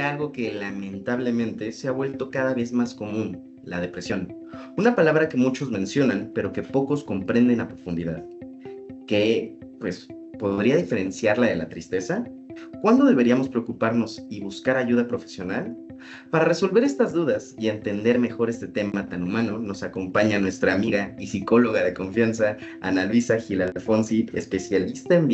algo que lamentablemente se ha vuelto cada vez más común, la depresión. Una palabra que muchos mencionan, pero que pocos comprenden a profundidad. ¿Qué, pues, podría diferenciarla de la tristeza? ¿Cuándo deberíamos preocuparnos y buscar ayuda profesional? Para resolver estas dudas y entender mejor este tema tan humano, nos acompaña nuestra amiga y psicóloga de confianza, Ana Luisa Gil Alfonsi, especialista en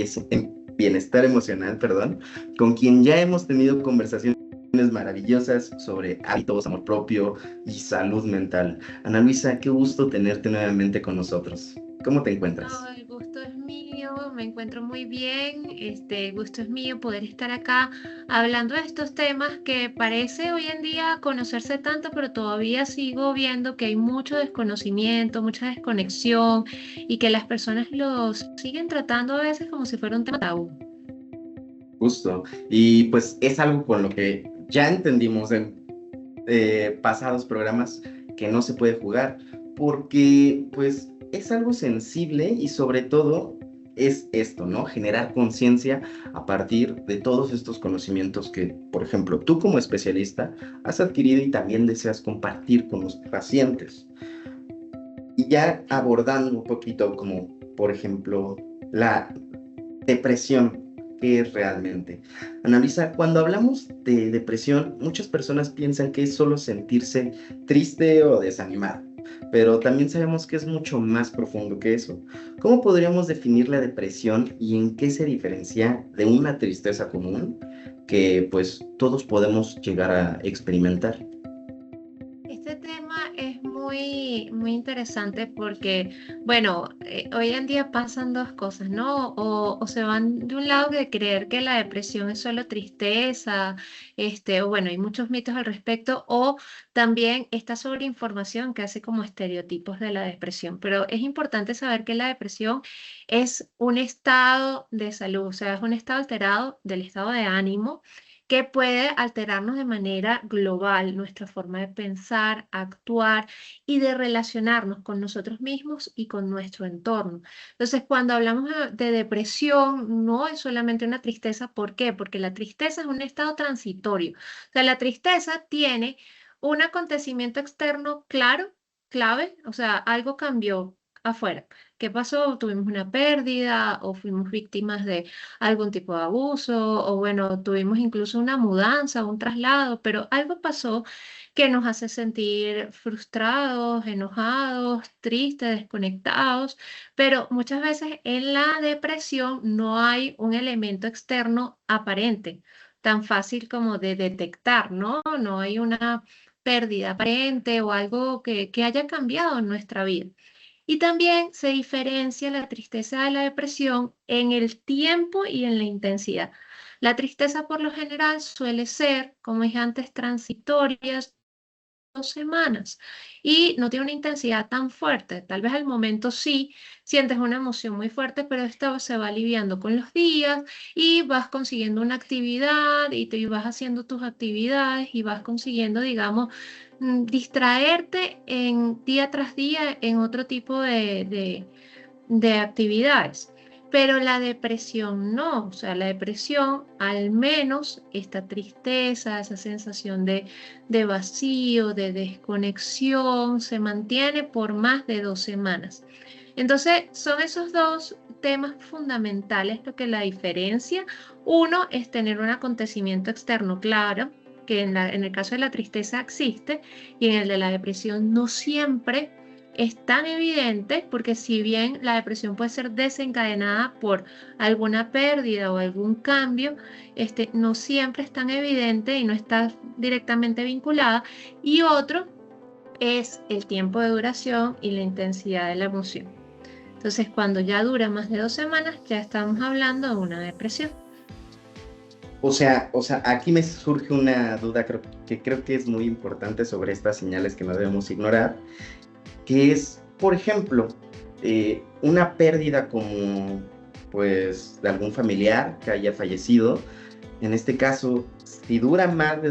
bienestar emocional, perdón, con quien ya hemos tenido conversaciones maravillosas sobre hábitos, amor propio y salud mental. Ana Luisa, qué gusto tenerte nuevamente con nosotros. ¿Cómo te No, encuentras? el gusto es mío, me encuentro muy bien, el gusto es mío poder estar acá hablando de estos temas que parece hoy en día conocerse tanto, pero todavía sigo viendo que hay mucho desconocimiento, mucha desconexión y que las personas los siguen tratando a veces como si fuera un tema tabú. Justo. Y pues es algo con lo que ya entendimos en pasados programas que no se puede jugar, porque pues es algo sensible y sobre todo es esto, ¿no? Generar conciencia a partir de todos estos conocimientos que, por ejemplo, tú como especialista has adquirido y también deseas compartir con los pacientes. Y ya abordando un poquito como, por ejemplo, la depresión, ¿qué es realmente? Analiza, cuando hablamos de depresión, muchas personas piensan que es solo sentirse triste o desanimado, pero también sabemos que es mucho más profundo que eso. ¿Cómo podríamos definir la depresión y en qué se diferencia de una tristeza común que pues todos podemos llegar a experimentar? Este tema es muy interesante porque, bueno, hoy en día pasan dos cosas, ¿no? O se van de un lado de creer que la depresión es solo tristeza, o bueno, hay muchos mitos al respecto, o también esta sobreinformación que hace como estereotipos de la depresión. Pero es importante saber que la depresión es un estado de salud, o sea, es un estado alterado del estado de ánimo que puede alterarnos de manera global nuestra forma de pensar, actuar y de relacionarnos con nosotros mismos y con nuestro entorno. Entonces, cuando hablamos de depresión, no es solamente una tristeza. ¿Por qué? Porque la tristeza es un estado transitorio. O sea, la tristeza tiene un acontecimiento externo claro, clave, o sea, algo cambió afuera. ¿Qué pasó? Tuvimos una pérdida o fuimos víctimas de algún tipo de abuso o bueno, tuvimos incluso una mudanza, un traslado, pero algo pasó que nos hace sentir frustrados, enojados, tristes, desconectados, pero muchas veces en la depresión no hay un elemento externo aparente, tan fácil como de detectar, ¿no? No hay una pérdida aparente o algo que haya cambiado en nuestra vida. Y también se diferencia la tristeza de la depresión en el tiempo y en la intensidad. La tristeza por lo general suele ser, como dije antes, transitoria, 2 semanas y no tiene una intensidad tan fuerte. Tal vez al momento sí sientes una emoción muy fuerte, pero esta se va aliviando con los días y vas consiguiendo una actividad y vas haciendo tus actividades y vas consiguiendo, digamos, distraerte en día tras día en otro tipo de actividades. Pero la depresión no, o sea, la depresión, al menos esta tristeza, esa sensación de vacío, de desconexión, se mantiene por más de 2 semanas. Entonces, son esos dos temas fundamentales lo que la diferencia. Uno es tener un acontecimiento externo claro, que en el caso de la tristeza existe, y en el de la depresión no siempre es tan evidente, porque si bien la depresión puede ser desencadenada por alguna pérdida o algún cambio, no siempre es tan evidente y no está directamente vinculada. Y otro es el tiempo de duración y la intensidad de la emoción. Entonces, cuando ya dura más de 2 semanas, ya estamos hablando de una depresión. O sea, aquí me surge una duda que creo que es muy importante sobre estas señales que no debemos ignorar, que es, por ejemplo, una pérdida como, pues, de algún familiar que haya fallecido. En este caso, si dura más de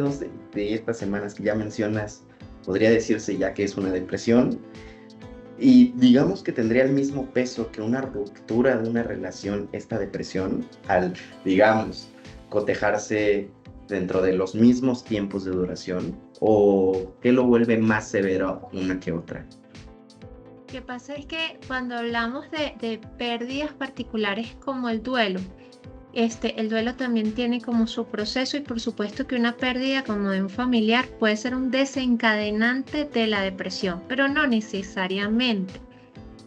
de estas semanas que ya mencionas, podría decirse ya que es una depresión. Y digamos que tendría el mismo peso que una ruptura de una relación, esta depresión, al, digamos, cotejarse dentro de los mismos tiempos de duración o qué lo vuelve más severo una que otra? Lo que pasa es que cuando hablamos de pérdidas particulares como el duelo, el duelo también tiene como su proceso y por supuesto que una pérdida como de un familiar puede ser un desencadenante de la depresión, pero no necesariamente.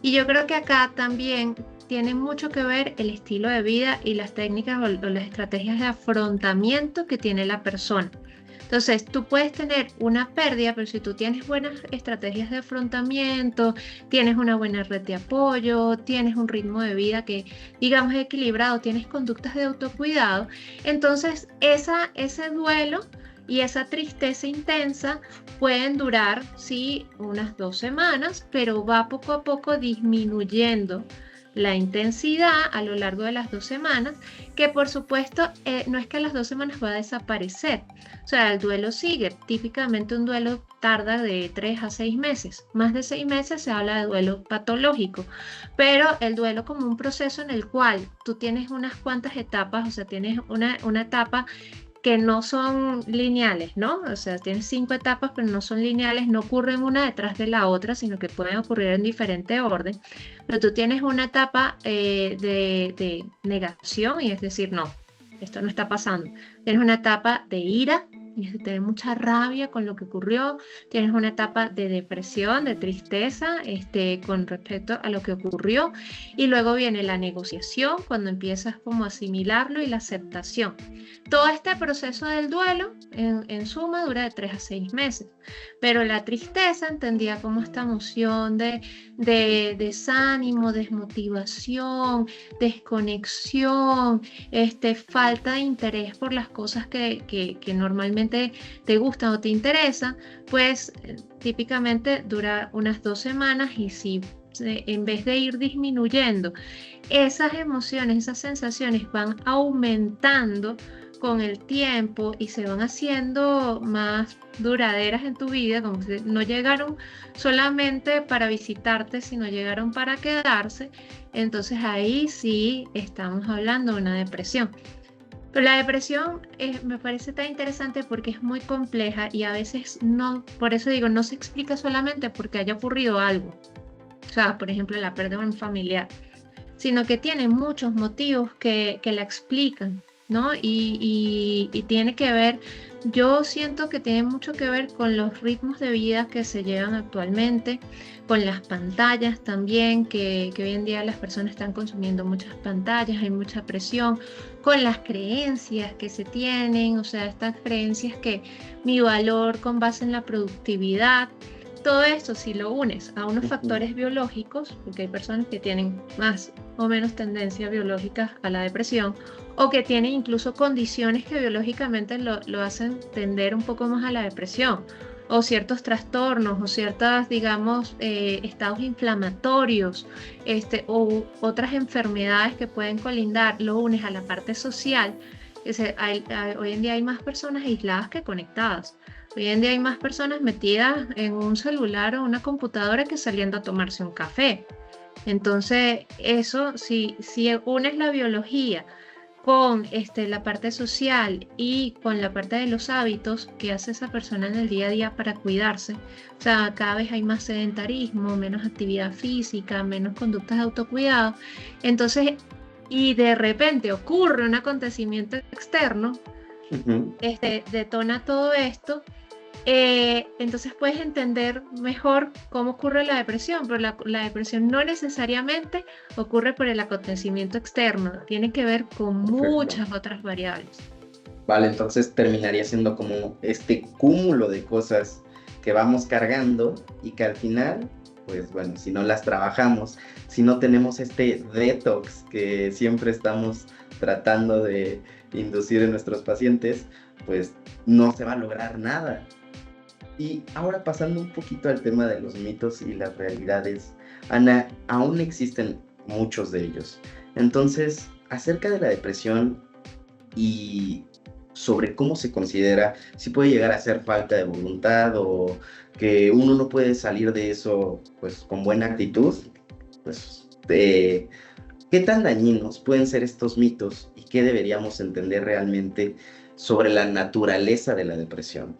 Y yo creo que acá también tiene mucho que ver el estilo de vida y las técnicas o las estrategias de afrontamiento que tiene la persona. Entonces, tú puedes tener una pérdida, pero si tú tienes buenas estrategias de afrontamiento, tienes una buena red de apoyo, tienes un ritmo de vida que, digamos, es equilibrado, tienes conductas de autocuidado, entonces ese duelo y esa tristeza intensa pueden durar, sí, unas 2 semanas, pero va poco a poco disminuyendo la intensidad a lo largo de las 2 semanas, que por supuesto no es que a las 2 semanas va a desaparecer. O sea, el duelo sigue. Típicamente un duelo tarda de 3 a 6 meses. Más de 6 meses se habla de duelo patológico, pero el duelo como un proceso en el cual tú tienes unas cuantas etapas, o sea, tienes una etapa que no son lineales, ¿no? O sea, tienes 5 etapas, pero no son lineales, no ocurren una detrás de la otra, sino que pueden ocurrir en diferente orden. Pero tú tienes una etapa de negación, y es decir, no, esto no está pasando. Tienes una etapa de ira, y es de tener mucha rabia con lo que ocurrió. Tienes una etapa de depresión, de tristeza, con respecto a lo que ocurrió. Y luego viene la negociación, cuando empiezas como a asimilarlo, y la aceptación. Todo este proceso del duelo, en suma, dura de 3 a 6 meses, pero la tristeza, entendida como esta emoción de desánimo, desmotivación, desconexión, falta de interés por las cosas que normalmente te gustan o te interesan, pues típicamente dura unas 2 semanas, y si en vez de ir disminuyendo, esas emociones, esas sensaciones van aumentando con el tiempo y se van haciendo más duraderas en tu vida, como si no llegaron solamente para visitarte, sino llegaron para quedarse, entonces ahí sí estamos hablando de una depresión. Pero la depresión me parece tan interesante porque es muy compleja y a veces no, por eso digo, no se explica solamente porque haya ocurrido algo. O sea, por ejemplo, la pérdida de un familiar, sino que tiene muchos motivos que la explican, ¿no? Y tiene que ver, yo siento que tiene mucho que ver con los ritmos de vida que se llevan actualmente, con las pantallas también, que hoy en día las personas están consumiendo muchas pantallas, hay mucha presión, con las creencias que se tienen, o sea, estas creencias que mi valor con base en la productividad. Todo esto, si lo unes a unos factores biológicos, porque hay personas que tienen más o menos tendencias biológicas a la depresión, o que tienen incluso condiciones que biológicamente lo hacen tender un poco más a la depresión, o ciertos trastornos, o ciertos, digamos, estados inflamatorios, o otras enfermedades que pueden colindar, lo unes a la parte social. Hoy en día hay más personas aisladas que conectadas. Hoy en día hay más personas metidas en un celular o una computadora que saliendo a tomarse un café. Entonces, eso, si unes la biología con la parte social y con la parte de los hábitos que hace esa persona en el día a día para cuidarse, o sea, cada vez hay más sedentarismo, menos actividad física, menos conductas de autocuidado. Entonces, y de repente ocurre un acontecimiento externo, detona todo esto. Entonces puedes entender mejor cómo ocurre la depresión, pero la depresión no necesariamente ocurre por el acontecimiento externo, tiene que ver con muchas otras variables. Vale, entonces terminaría siendo como este cúmulo de cosas que vamos cargando y que al final, pues bueno, si no las trabajamos, si no tenemos este detox que siempre estamos tratando de inducir en nuestros pacientes, pues no se va a lograr nada. Y ahora pasando un poquito al tema de los mitos y las realidades, Ana, aún existen muchos de ellos. Entonces, acerca de la depresión y sobre cómo se considera, si puede llegar a ser falta de voluntad o que uno no puede salir de eso pues con buena actitud, pues ¿qué tan dañinos pueden ser estos mitos y qué deberíamos entender realmente sobre la naturaleza de la depresión.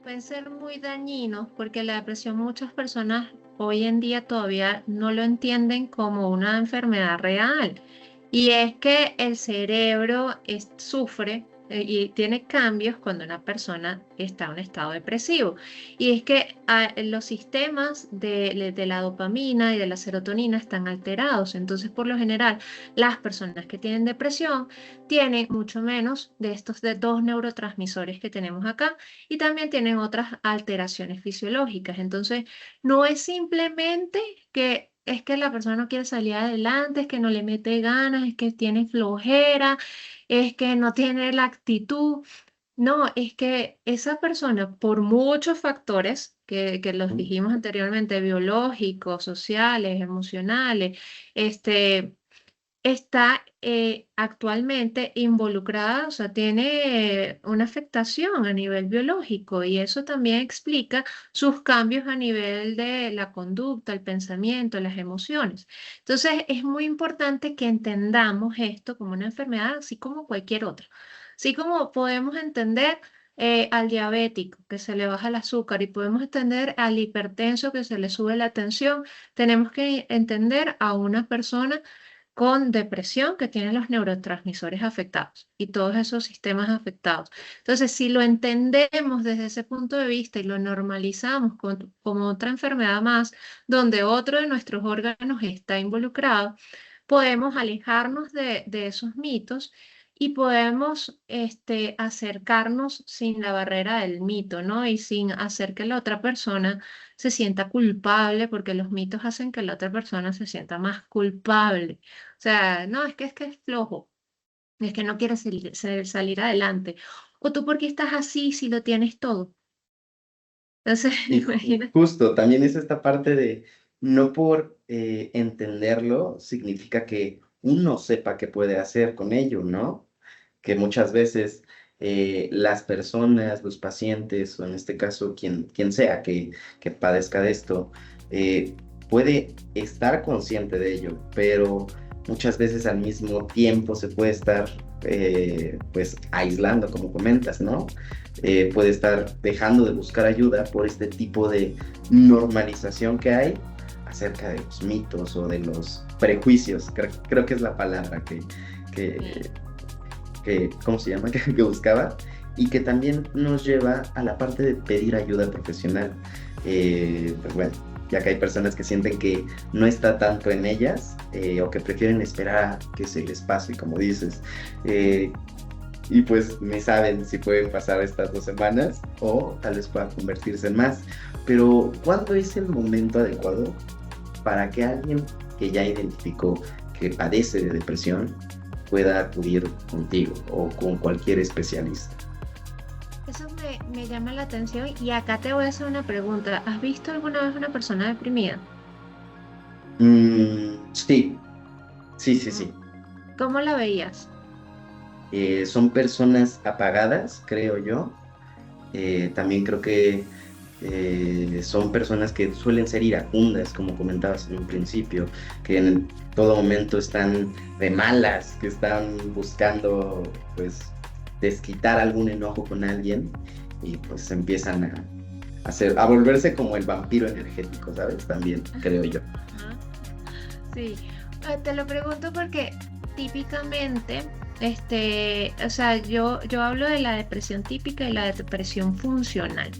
Pueden ser muy dañinos porque la depresión muchas personas hoy en día todavía no lo entienden como una enfermedad real. Y es que el cerebro sufre y tiene cambios cuando una persona está en un estado depresivo. Y es que los sistemas de la dopamina y de la serotonina están alterados. Entonces, por lo general, las personas que tienen depresión tienen mucho menos de estos de dos neurotransmisores que tenemos acá y también tienen otras alteraciones fisiológicas. Entonces, no es simplemente que es que la persona no quiere salir adelante, es que no le mete ganas, es que tiene flojera, es que no tiene la actitud. No, es que esa persona, por muchos factores que los ¿No? dijimos anteriormente, biológicos, sociales, emocionales, este, está actualmente involucrada, o sea, tiene una afectación a nivel biológico y eso también explica sus cambios a nivel de la conducta, el pensamiento, las emociones. Entonces, es muy importante que entendamos esto como una enfermedad, así como cualquier otra. Así como podemos entender al diabético que se le baja el azúcar y podemos entender al hipertenso que se le sube la tensión, tenemos que entender a una persona con depresión que tiene los neurotransmisores afectados y todos esos sistemas afectados. Entonces, si lo entendemos desde ese punto de vista y lo normalizamos como otra enfermedad más, donde otro de nuestros órganos está involucrado, podemos alejarnos de esos mitos y podemos acercarnos sin la barrera del mito, ¿no? Y sin hacer que la otra persona se sienta culpable, porque los mitos hacen que la otra persona se sienta más culpable. O sea, no, es que es flojo, es que no quiere salir adelante. O tú, ¿por qué estás así si lo tienes todo? Entonces, Y imagina. justo, también es esta parte de no por entenderlo significa que uno sepa qué puede hacer con ello, ¿no? Que muchas veces las personas, los pacientes, o en este caso quien sea que padezca de esto, eh, puede estar consciente de ello, pero muchas veces al mismo tiempo se puede estar pues aislando, como comentas, ¿no? Puede estar dejando de buscar ayuda por este tipo de normalización que hay acerca de los mitos o de los prejuicios. Creo que es la palabra que, ¿cómo se llama? Que buscaba. Y que también nos lleva a la parte de pedir ayuda profesional. Pues bueno, ya que hay personas que sienten que no está tanto en ellas o que prefieren esperar a que se les pase, como dices. Eh, y pues ni saben si pueden pasar estas 2 semanas o tal vez pueda convertirse en más. Pero ¿cuándo es el momento adecuado para que alguien que ya identificó que padece de depresión pueda acudir contigo o con cualquier especialista? Eso me llama la atención y acá te voy a hacer una pregunta. ¿Has visto alguna vez una persona deprimida? Sí, sí, sí, Mm, sí. ¿Cómo la veías? Son personas apagadas, creo yo. También creo que son personas que suelen ser iracundas, como comentabas en un principio, que en todo momento están de malas, que están buscando, pues, desquitar algún enojo con alguien y pues empiezan a volverse como el vampiro energético, ¿sabes? También, creo yo. Ajá. Sí, te lo pregunto porque típicamente, o sea, yo hablo de la depresión típica y la depresión funcional.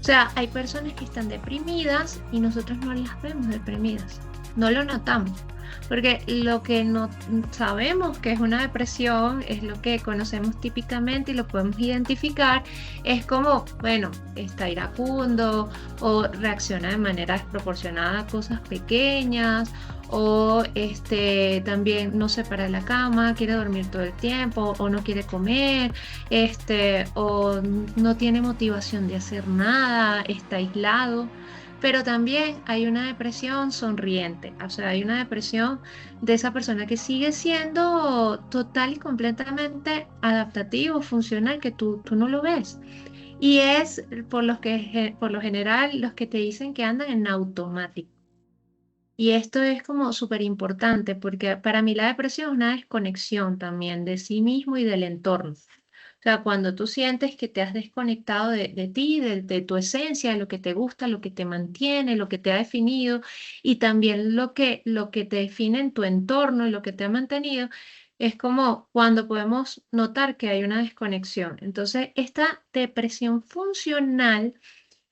O sea, hay personas que están deprimidas y nosotros no las vemos deprimidas, no lo notamos, porque lo que no sabemos que es una depresión es lo que conocemos típicamente y lo podemos identificar, es como, bueno, está iracundo o reacciona de manera desproporcionada a cosas pequeñas o también no se para de la cama, quiere dormir todo el tiempo o no quiere comer o no tiene motivación de hacer nada, está aislado. Pero también hay una depresión sonriente, o sea, hay una depresión de esa persona que sigue siendo total y completamente adaptativo, funcional, que tú no lo ves. Y es por lo general, los que te dicen que andan en automático. Y esto es como súper importante porque para mí la depresión es una desconexión también de sí mismo y del entorno. O sea, cuando tú sientes que te has desconectado de ti, de tu esencia, de lo que te gusta, lo que te mantiene, lo que te ha definido y también lo que te define en tu entorno y lo que te ha mantenido, es como cuando podemos notar que hay una desconexión. Entonces, esta depresión funcional,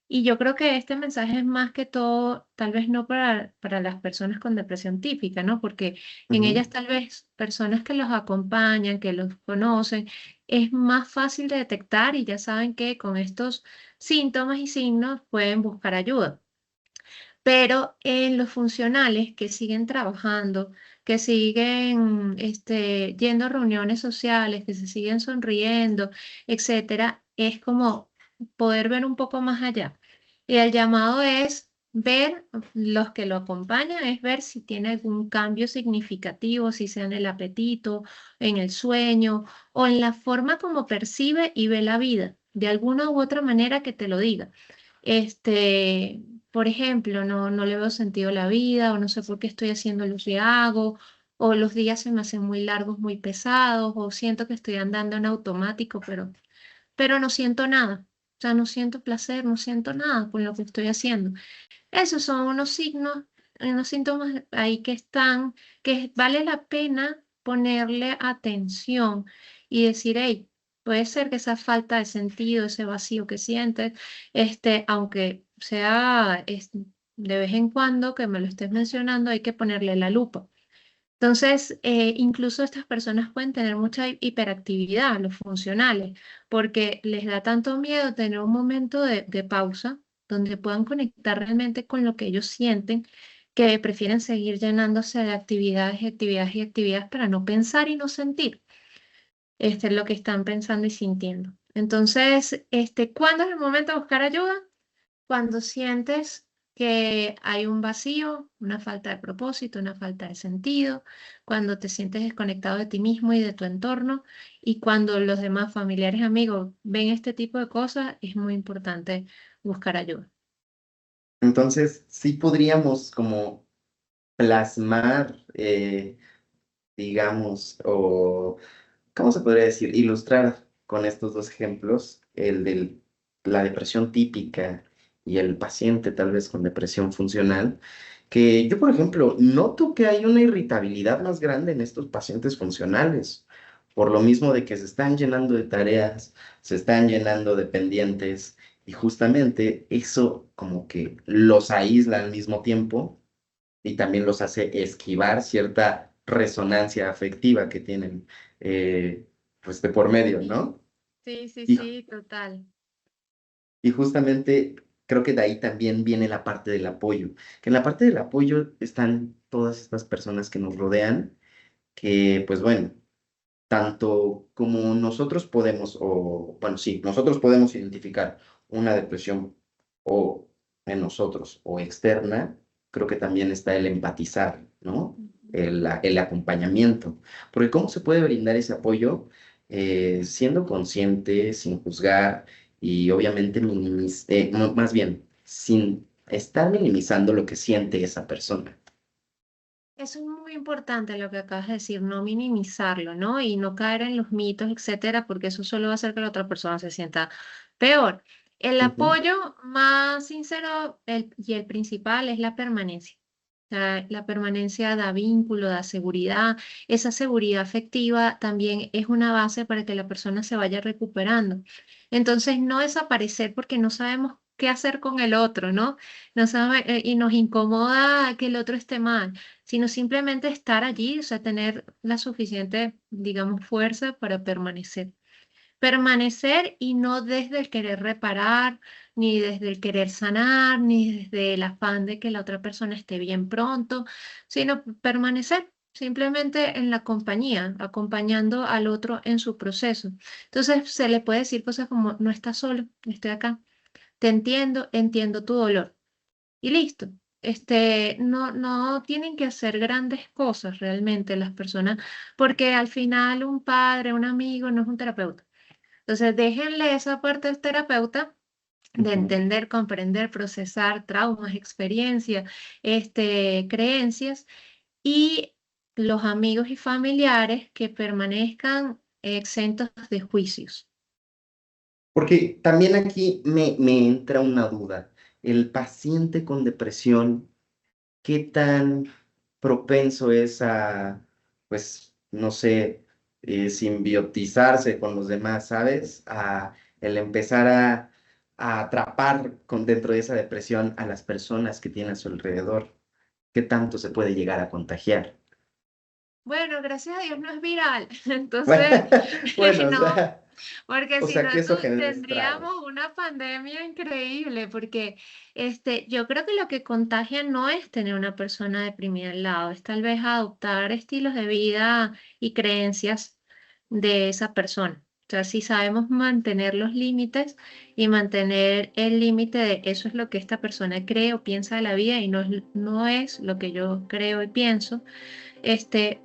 y yo creo que este mensaje es más que todo, tal vez no para las personas con depresión típica, ¿no? Porque en Ujú. ellas tal vez personas que los acompañan, que los conocen, es más fácil de detectar y ya saben que con estos síntomas y signos pueden buscar ayuda. Pero en los funcionales que siguen trabajando, que siguen yendo a reuniones sociales, que se siguen sonriendo, etcétera, es como poder ver un poco más allá. Y el llamado es ver, los que lo acompañan, es ver si tiene algún cambio significativo, si sea en el apetito, en el sueño o en la forma como percibe y ve la vida, de alguna u otra manera que te lo diga. Este, por ejemplo, no le veo sentido a la vida, o no sé por qué estoy haciendo lo que hago, o los días se me hacen muy largos, muy pesados, o siento que estoy andando en automático, pero no siento nada. O sea, no siento placer, no siento nada con lo que estoy haciendo. Esos son unos signos, unos síntomas ahí que están, que vale la pena ponerle atención y decir, hey, puede ser que esa falta de sentido, ese vacío que sientes, aunque sea de vez en cuando que me lo estés mencionando, hay que ponerle la lupa. Entonces, incluso estas personas pueden tener mucha hiperactividad, los funcionales, porque les da tanto miedo tener un momento de pausa donde puedan conectar realmente con lo que ellos sienten, que prefieren seguir llenándose de actividades y actividades y actividades para no pensar y no sentir lo que están pensando y sintiendo. Entonces, ¿cuándo es el momento de buscar ayuda? Cuando sientes que hay un vacío, una falta de propósito, una falta de sentido, cuando te sientes desconectado de ti mismo y de tu entorno, y cuando los demás familiares, amigos ven este tipo de cosas, es muy importante buscar ayuda. Entonces, sí podríamos como plasmar, digamos, o ¿cómo se podría decir? Ilustrar con estos dos ejemplos, el de la depresión típica y el paciente tal vez con depresión funcional, que yo, por ejemplo, noto que hay una irritabilidad más grande en estos pacientes funcionales, por lo mismo de que se están llenando de tareas, se están llenando de pendientes, y justamente eso como que los aísla al mismo tiempo y también los hace esquivar cierta resonancia afectiva que tienen, pues de por medio, Sí, ¿no? sí, sí, Y, sí, total. y justamente creo que de ahí también viene la parte del apoyo, que en la parte del apoyo están todas estas personas que nos rodean, que pues bueno, tanto como nosotros podemos, o bueno, sí, nosotros podemos identificar una depresión o en nosotros o externa, creo que también está el empatizar, ¿no? El acompañamiento. Porque ¿cómo se puede brindar ese apoyo? Siendo consciente, sin juzgar y obviamente más bien, sin estar minimizando lo que siente esa persona. Eso es muy importante lo que acabas de decir, no minimizarlo, ¿no? Y no caer en los mitos, etcétera, porque eso solo va a hacer que la otra persona se sienta peor. El Ujú. apoyo más sincero y el principal es la permanencia. O sea, la permanencia da vínculo, da seguridad. Esa seguridad afectiva también es una base para que la persona se vaya recuperando. Entonces, no desaparecer porque no sabemos qué hacer con el otro, ¿no? Y nos incomoda que el otro esté mal, sino simplemente estar allí, o sea, tener la suficiente, digamos, fuerza para permanecer. Permanecer y no desde el querer reparar, ni desde el querer sanar, ni desde el afán de que la otra persona esté bien pronto, sino permanecer simplemente en la compañía, acompañando al otro en su proceso. Entonces se le puede decir cosas como, no estás solo, estoy acá, te entiendo, entiendo tu dolor y listo. No tienen que hacer grandes cosas realmente las personas, porque al final un padre, un amigo no es un terapeuta. Entonces, déjenle esa parte al terapeuta de Ujú. entender, comprender, procesar traumas, experiencias, creencias y los amigos y familiares que permanezcan exentos de juicios. Porque también aquí me entra una duda. El paciente con depresión, ¿qué tan propenso es a, pues, no sé, simbiotizarse con los demás, ¿sabes? A el empezar a atrapar dentro de esa depresión a las personas que tiene a su alrededor. ¿Qué tanto se puede llegar a contagiar? Bueno, gracias a Dios no es viral, entonces Bueno, no, porque o si sea no que eso genera tendríamos estragos. una pandemia increíble, porque yo creo que lo que contagia no es tener una persona deprimida al lado, es tal vez adoptar estilos de vida y creencias de esa persona. O sea, si sabemos mantener los límites y mantener el límite de eso es lo que esta persona cree o piensa de la vida y no es lo que yo creo y pienso,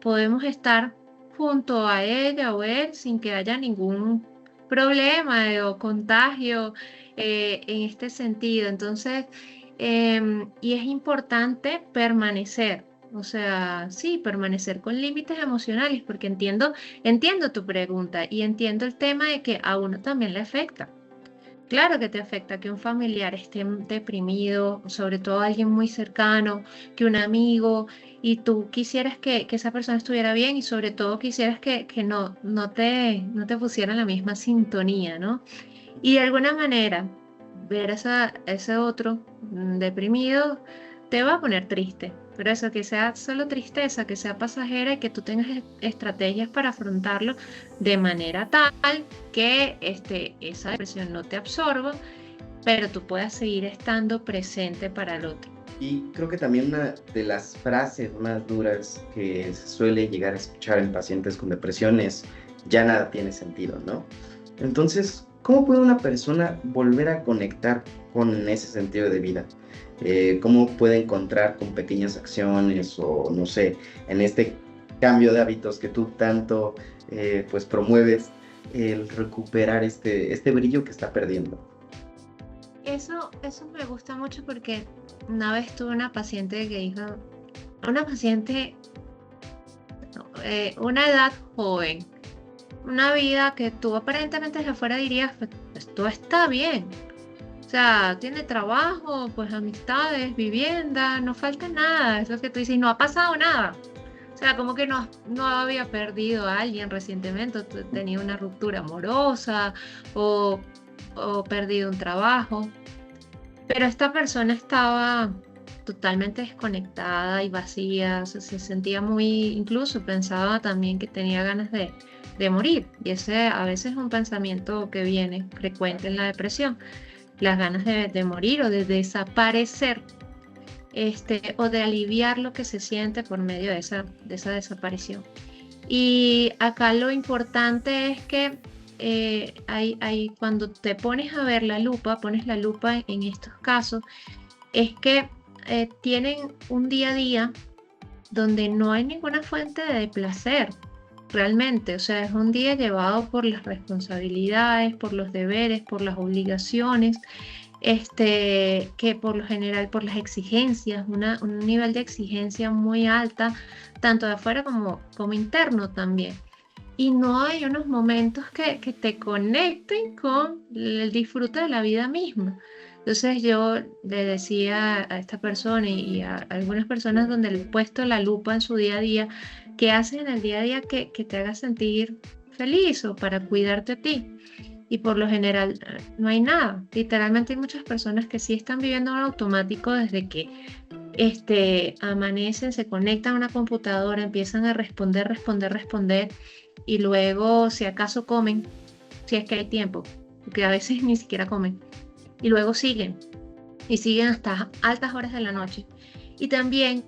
podemos estar junto a ella o él sin que haya ningún problema o contagio en este sentido. Entonces, y es importante permanecer, o sea, sí, permanecer con límites emocionales, porque entiendo tu pregunta y entiendo el tema de que a uno también le afecta. Claro que te afecta que un familiar esté deprimido, sobre todo alguien muy cercano, que un amigo, y tú quisieras que esa persona estuviera bien y sobre todo quisieras que no te pusiera en la misma sintonía, ¿no? Y de alguna manera, ver ese otro deprimido te va a poner triste. Pero eso, que sea solo tristeza, que sea pasajera y que tú tengas estrategias para afrontarlo de manera tal que esa depresión no te absorba, pero tú puedas seguir estando presente para el otro. Y creo que también una de las frases más duras que se suele llegar a escuchar en pacientes con depresión es, ya nada tiene sentido, ¿no? Entonces, ¿cómo puede una persona volver a conectar con ese sentido de vida? ¿Cómo puede encontrar con pequeñas acciones o, no sé, en este cambio de hábitos que tú tanto pues promueves, el recuperar este brillo que está perdiendo? Eso me gusta mucho porque una vez tuve una paciente que dijo, una paciente, no, una edad joven, una vida que tú aparentemente desde afuera dirías, pues todo está bien. O sea, tiene trabajo, pues amistades, vivienda, no falta nada, es lo que tú dices, y no ha pasado nada. O sea, como que no había perdido a alguien recientemente, o tenía una ruptura amorosa o, o perdido un trabajo. Pero esta persona estaba totalmente desconectada y vacía, se sentía muy, incluso pensaba también que tenía ganas de morir. Y ese a veces es un pensamiento que viene frecuente en la depresión, las ganas de morir o de desaparecer, o de aliviar lo que se siente por medio de esa desaparición. Y acá lo importante es que cuando te pones a ver la lupa, pones la lupa en estos casos, es que tienen un día a día donde no hay ninguna fuente de placer, realmente. O sea, es un día llevado por las responsabilidades, por los deberes, por las obligaciones, que por lo general por las exigencias, un nivel de exigencia muy alta, tanto de afuera como interno también. Y no hay unos momentos que te conecten con el disfrute de la vida misma. Entonces yo le decía a esta persona y a algunas personas donde le he puesto la lupa en su día a día, ¿qué haces en el día a día que te haga sentir feliz o para cuidarte a ti? Y por lo general no hay nada. Literalmente hay muchas personas que sí están viviendo en automático desde que amanecen, se conectan a una computadora, empiezan a responder, y luego si acaso comen, si es que hay tiempo, porque a veces ni siquiera comen, y luego siguen, y siguen hasta altas horas de la noche. Y también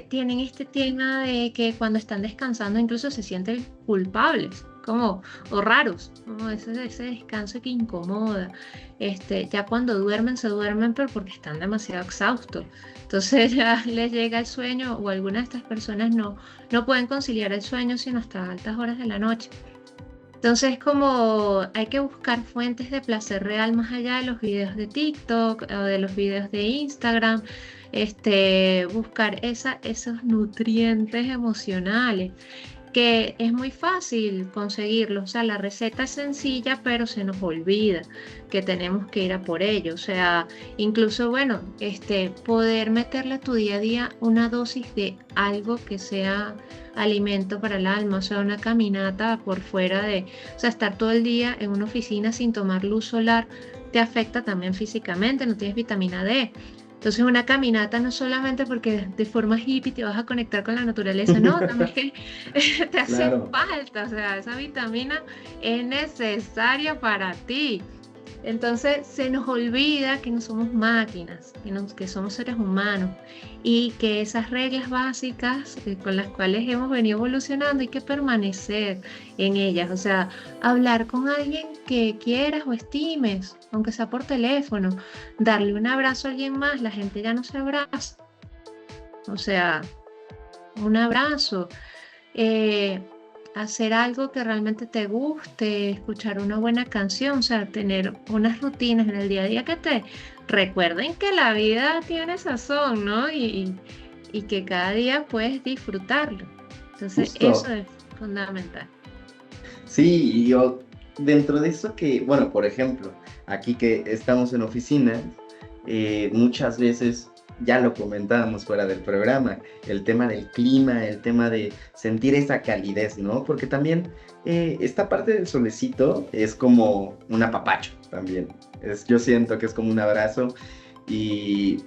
tienen este tema de que cuando están descansando incluso se sienten culpables, como, o raros, como ese descanso que incomoda. Ya cuando duermen, se duermen, pero porque están demasiado exhaustos. Entonces ya les llega el sueño, o algunas de estas personas no pueden conciliar el sueño sino hasta altas horas de la noche. Entonces, como hay que buscar fuentes de placer real más allá de los videos de TikTok o de los videos de Instagram, buscar esos nutrientes emocionales. que es muy fácil conseguirlo. O sea, la receta es sencilla, pero se nos olvida que tenemos que ir a por ello. O sea, incluso, bueno, poder meterle a tu día a día una dosis de algo que sea alimento para el alma, o sea, una caminata por fuera o sea, estar todo el día en una oficina sin tomar luz solar te afecta también físicamente, no tienes vitamina D. Entonces una caminata no solamente porque de forma hippie te vas a conectar con la naturaleza, no, también te hace Claro, falta, o sea, esa vitamina es necesaria para ti. Entonces se nos olvida que no somos máquinas, que somos seres humanos y que esas reglas básicas con las cuales hemos venido evolucionando hay que permanecer en ellas. O sea, hablar con alguien que quieras o estimes, aunque sea por teléfono, darle un abrazo a alguien más, la gente ya no se abraza. O sea, un abrazo, eh, hacer algo que realmente te guste, escuchar una buena canción, o sea, tener unas rutinas en el día a día que te recuerden que la vida tiene sazón, ¿no? Y que cada día puedes disfrutarlo. Entonces, eso justo. es fundamental. Sí, y yo, dentro de eso que, bueno, por ejemplo, aquí que estamos en oficinas, muchas veces, ya lo comentábamos fuera del programa, el tema del clima, el tema de sentir esa calidez, ¿no? Porque también esta parte del solecito es como un apapacho también. Yo siento que es como un abrazo y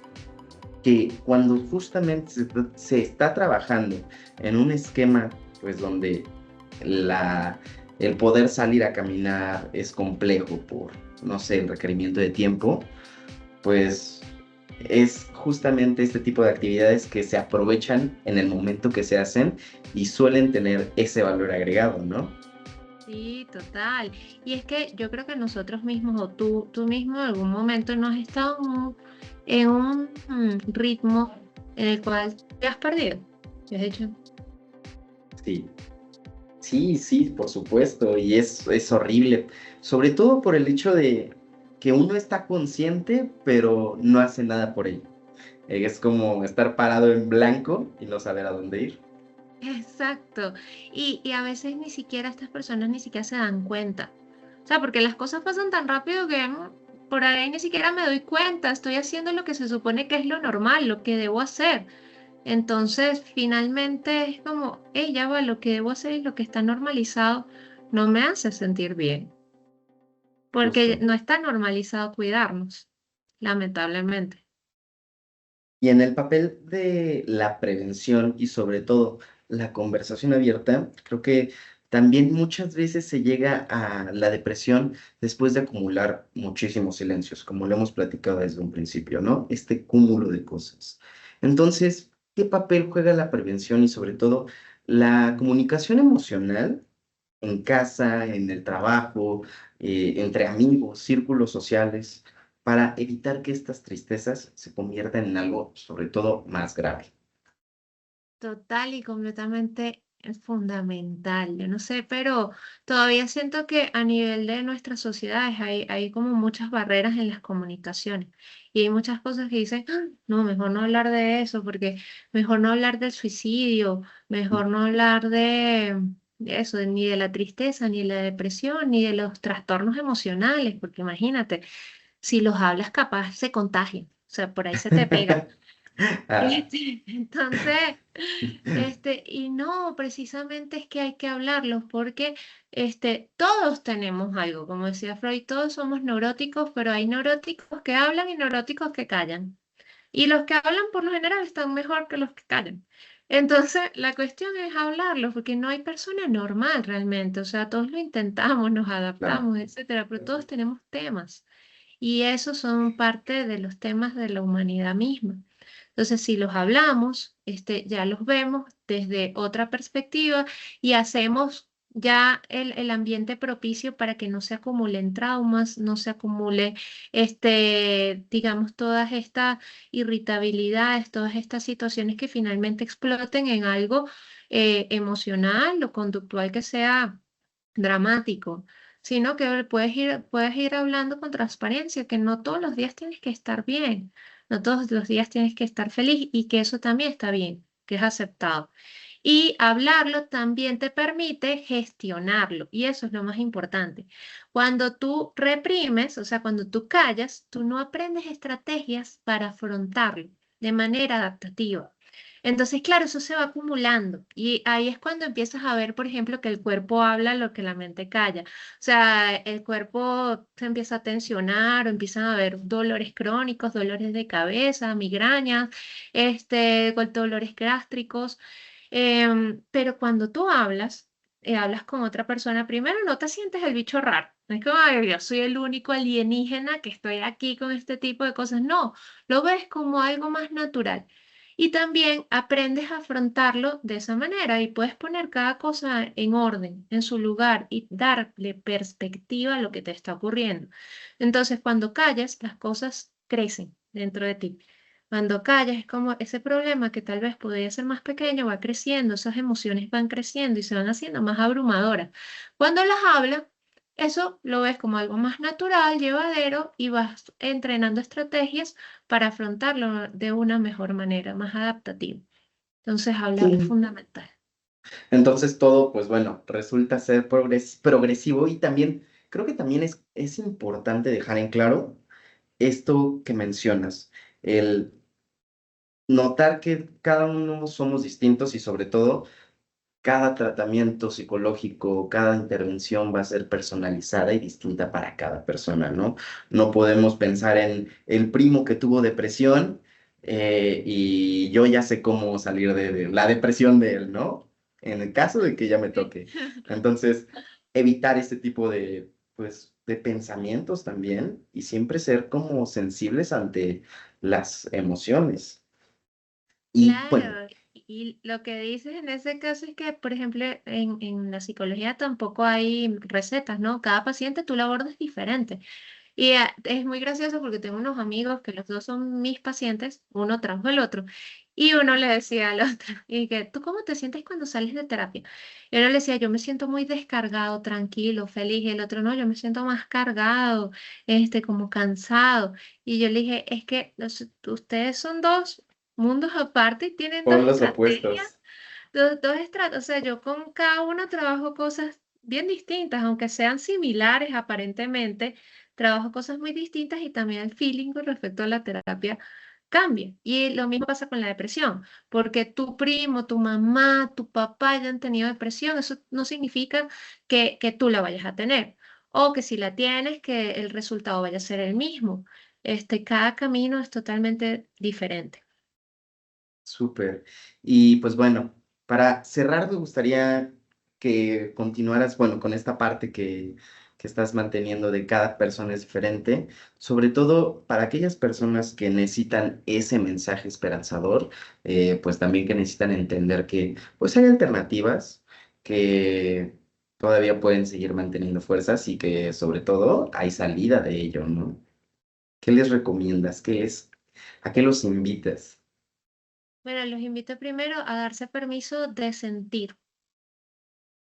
que cuando justamente se está trabajando en un esquema, pues donde la, el poder salir a caminar es complejo por, no sé, el requerimiento de tiempo, pues es justamente este tipo de actividades que se aprovechan en el momento que se hacen y suelen tener ese valor agregado, ¿no? Sí, total. Y es que yo creo que nosotros mismos o tú mismo en algún momento no has estado en un ritmo en el cual te has perdido. Te has dicho, Sí, sí, sí, por supuesto, y es horrible, sobre todo por el hecho de que uno está consciente, pero no hace nada por ello. Es como estar parado en blanco y no saber a dónde ir. exacto. Y a veces ni siquiera estas personas ni siquiera se dan cuenta. O sea, porque las cosas pasan tan rápido que por ahí ni siquiera me doy cuenta. Estoy haciendo lo que se supone que es lo normal, lo que debo hacer. Entonces, finalmente es como, ya va, lo que debo hacer y lo que está normalizado no me hace sentir bien. Porque Justo. no está normalizado cuidarnos, lamentablemente. Y en el papel de la prevención y sobre todo la conversación abierta, creo que también muchas veces se llega a la depresión después de acumular muchísimos silencios, como lo hemos platicado desde un principio, ¿no? Este cúmulo de cosas. Entonces, ¿qué papel juega la prevención y sobre todo la comunicación emocional en casa, en el trabajo, entre amigos, círculos sociales, para evitar que estas tristezas se conviertan en algo, sobre todo, más grave? Total y completamente fundamental. Yo no sé, pero todavía siento que a nivel de nuestras sociedades hay como muchas barreras en las comunicaciones y hay muchas cosas que dicen, "Ah, no, mejor no hablar de eso, porque mejor no hablar del suicidio, mejor no hablar de eso, ni de la tristeza, ni de la depresión, ni de los trastornos emocionales, porque imagínate, si los hablas capaz se contagian, o sea, por ahí se te pega. Ah, Entonces, y no, precisamente es que hay que hablarlo porque todos tenemos algo, como decía Freud, todos somos neuróticos, pero hay neuróticos que hablan y neuróticos que callan. Y los que hablan por lo general están mejor que los que callan. Entonces, la cuestión es hablarlo, porque no hay persona normal realmente. O sea, todos lo intentamos, nos claro. adaptamos, etcétera, pero todos tenemos temas. Y esos son parte de los temas de la humanidad misma. Entonces, si los hablamos, ya los vemos desde otra perspectiva y hacemos ya el ambiente propicio para que no se acumulen traumas, no se acumule, digamos, todas estas irritabilidades, todas estas situaciones que finalmente exploten en algo emocional o conductual que sea dramático, sino que puedes ir hablando con transparencia, que no todos los días tienes que estar bien, no todos los días tienes que estar feliz y que eso también está bien, que es aceptado. Y hablarlo también te permite gestionarlo, y eso es lo más importante. Cuando tú reprimes, o sea, cuando tú callas, tú no aprendes estrategias para afrontarlo de manera adaptativa. Entonces, claro, eso se va acumulando y ahí es cuando empiezas a ver, por ejemplo, que el cuerpo habla lo que la mente calla. O sea, el cuerpo se empieza a tensionar o empiezan a haber dolores crónicos, dolores de cabeza, migrañas, con dolores gástricos. Pero cuando tú hablas, hablas con otra persona, primero no te sientes el bicho raro. No es como, "Ay, yo soy el único alienígena que estoy aquí con este tipo de cosas". No, lo ves como algo más natural. Y también aprendes a afrontarlo de esa manera y puedes poner cada cosa en orden, en su lugar y darle perspectiva a lo que te está ocurriendo. Entonces, cuando callas, las cosas crecen dentro de ti. Cuando callas, es como ese problema que tal vez podría ser más pequeño, va creciendo, esas emociones van creciendo y se van haciendo más abrumadoras. Cuando las hablas, eso lo ves como algo más natural, llevadero y vas entrenando estrategias para afrontarlo de una mejor manera, más adaptativa. Entonces, hablar es Sí. fundamental. Entonces todo, pues bueno, resulta ser progresivo y también creo que también es importante dejar en claro esto que mencionas, el notar que cada uno somos distintos y sobre todo cada tratamiento psicológico, cada intervención va a ser personalizada y distinta para cada persona, ¿no? No podemos pensar en el primo que tuvo depresión y yo ya sé cómo salir de la depresión de él, ¿no? En el caso de que ya me Sí. toque. Entonces, evitar este tipo de, pues, de pensamientos también y siempre ser como sensibles ante las emociones. Y bueno, Claro, y lo que dices en ese caso es que, por ejemplo, en la psicología tampoco hay recetas, ¿no? Cada paciente tú lo abordas diferente. Y es muy gracioso porque tengo unos amigos que los dos son mis pacientes, uno tras el otro, y uno le decía al otro, y que, ¿tú cómo te sientes cuando sales de terapia? Y uno le decía, yo me siento muy descargado, tranquilo, feliz, y el otro, no, yo me siento más cargado, como cansado. Y yo le dije, es que ustedes son dos mundos aparte y tienen dos son los estrategias, opuestos. o sea, yo con cada uno trabajo cosas bien distintas, aunque sean similares aparentemente, trabajo cosas muy distintas y también el feeling con respecto a la terapia cambia. Y lo mismo pasa con la depresión, porque tu primo, tu mamá, tu papá hayan tenido depresión, eso no significa que tú la vayas a tener, o que si la tienes, que el resultado vaya a ser el mismo. Cada camino es totalmente diferente. Súper. Y pues bueno, para cerrar me gustaría que continuaras, bueno, con esta parte que estás manteniendo de cada persona es diferente, sobre todo para aquellas personas que necesitan ese mensaje esperanzador, pues también que necesitan entender que pues hay alternativas que todavía pueden seguir manteniendo fuerzas y que sobre todo hay salida de ello, ¿no? ¿Qué les recomiendas? ¿A qué los invitas? Bueno, los invito primero a darse permiso de sentir,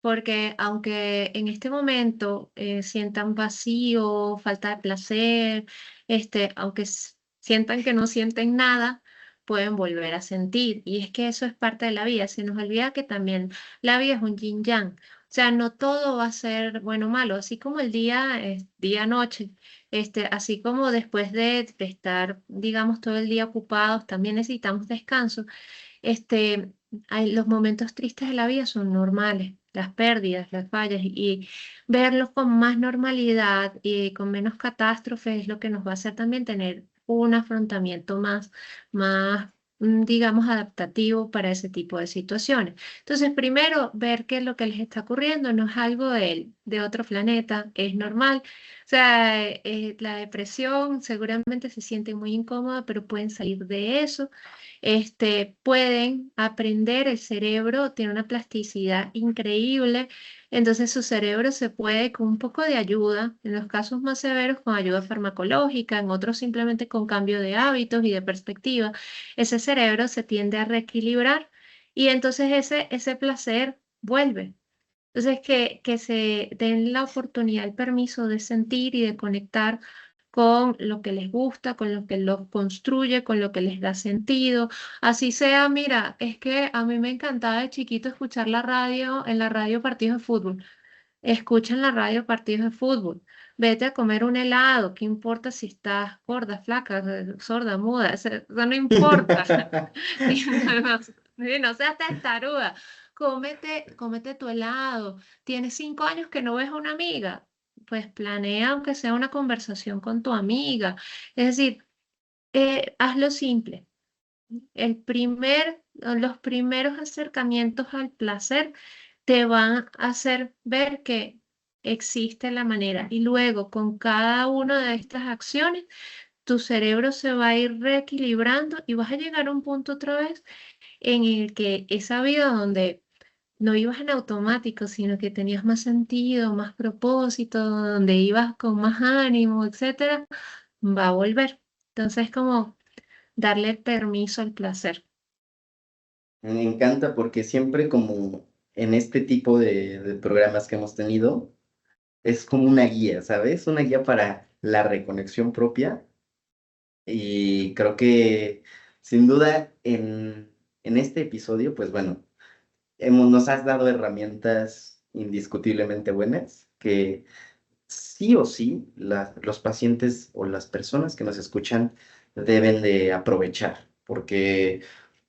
porque aunque en este momento sientan vacío, falta de placer, aunque sientan que no sienten nada, pueden volver a sentir. Y es que eso es parte de la vida. Se nos olvida que también la vida es un yin yang. O sea, no todo va a ser bueno o malo, así como el día es día-noche, así como después de estar, digamos, todo el día ocupados, también necesitamos descanso. este, los momentos tristes de la vida son normales, las pérdidas, las fallas, y verlos con más normalidad y con menos catástrofes es lo que nos va a hacer también tener un afrontamiento digamos, adaptativo para ese tipo de situaciones. Entonces, primero, ver qué es lo que les está ocurriendo, no es algo de otro planeta, es normal. O sea, la depresión seguramente se siente muy incómoda, pero pueden salir de eso. Pueden aprender, el cerebro tiene una plasticidad increíble, entonces su cerebro se puede con un poco de ayuda, en los casos más severos con ayuda farmacológica, en otros simplemente con cambio de hábitos y de perspectiva, ese cerebro se tiende a reequilibrar y entonces ese placer vuelve. Entonces, que se den la oportunidad, el permiso de sentir y de conectar con lo que les gusta, con lo que los construye, con lo que les da sentido. Así sea, mira, es que a mí me encantaba de chiquito escuchar la radio, en la radio partidos de fútbol. Escucha en la radio partidos de fútbol. Vete a comer un helado. ¿Qué importa si estás gorda, flaca, sorda, muda? Eso no importa. Y no seas testaruda. Cómete tu helado. Tienes 5 años que no ves a una amiga. Pues planea aunque sea una conversación con tu amiga. Es decir, hazlo simple. Los primeros acercamientos al placer te van a hacer ver que existe la manera. Y luego, con cada una de estas acciones, tu cerebro se va a ir reequilibrando y vas a llegar a un punto otra vez en el que esa vida donde no ibas en automático, sino que tenías más sentido, más propósito, donde ibas con más ánimo, etcétera, va a volver. Entonces, como darle el permiso al placer. Me encanta porque siempre como en este tipo de programas que hemos tenido, es como una guía, ¿sabes? Una guía para la reconexión propia. Y creo que sin duda en este episodio, pues bueno, nos has dado herramientas indiscutiblemente buenas que sí o sí los pacientes o las personas que nos escuchan deben de aprovechar, porque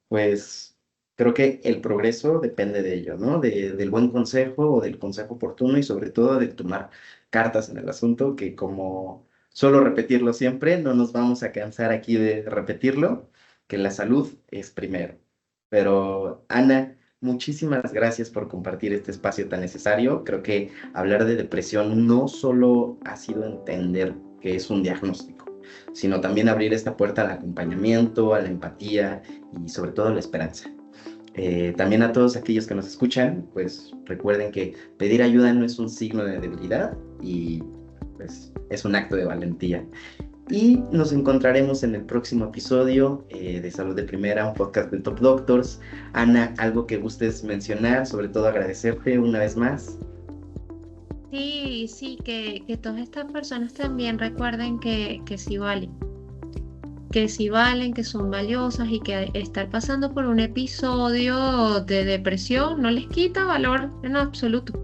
pues creo que el progreso depende de ello, ¿no? Del buen consejo o del consejo oportuno y sobre todo de tomar cartas en el asunto, que como solo repetirlo siempre, no nos vamos a cansar aquí de repetirlo, que la salud es primero. Pero Ana, muchísimas gracias por compartir este espacio tan necesario. Creo que hablar de depresión no solo ha sido entender que es un diagnóstico, sino también abrir esta puerta al acompañamiento, a la empatía y sobre todo a la esperanza. También a todos aquellos que nos escuchan, pues recuerden que pedir ayuda no es un signo de debilidad y pues es un acto de valentía. Y nos encontraremos en el próximo episodio de Salud de Primera, un podcast de Top Doctors. Ana, algo que gustes mencionar, sobre todo agradecerte una vez más. Sí, sí, que todas estas personas también recuerden que sí valen, que son valiosas y que estar pasando por un episodio de depresión no les quita valor en absoluto.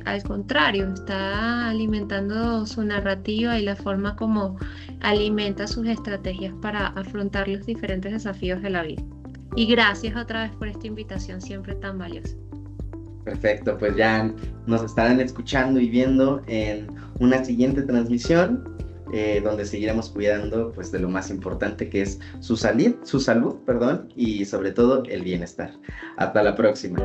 Al contrario, está alimentando su narrativa y la forma como alimenta sus estrategias para afrontar los diferentes desafíos de la vida. Y gracias otra vez por esta invitación siempre tan valiosa. Perfecto, pues ya nos estarán escuchando y viendo en una siguiente transmisión, donde seguiremos cuidando pues de lo más importante, que es su salud, perdón, y sobre todo el bienestar. Hasta la próxima.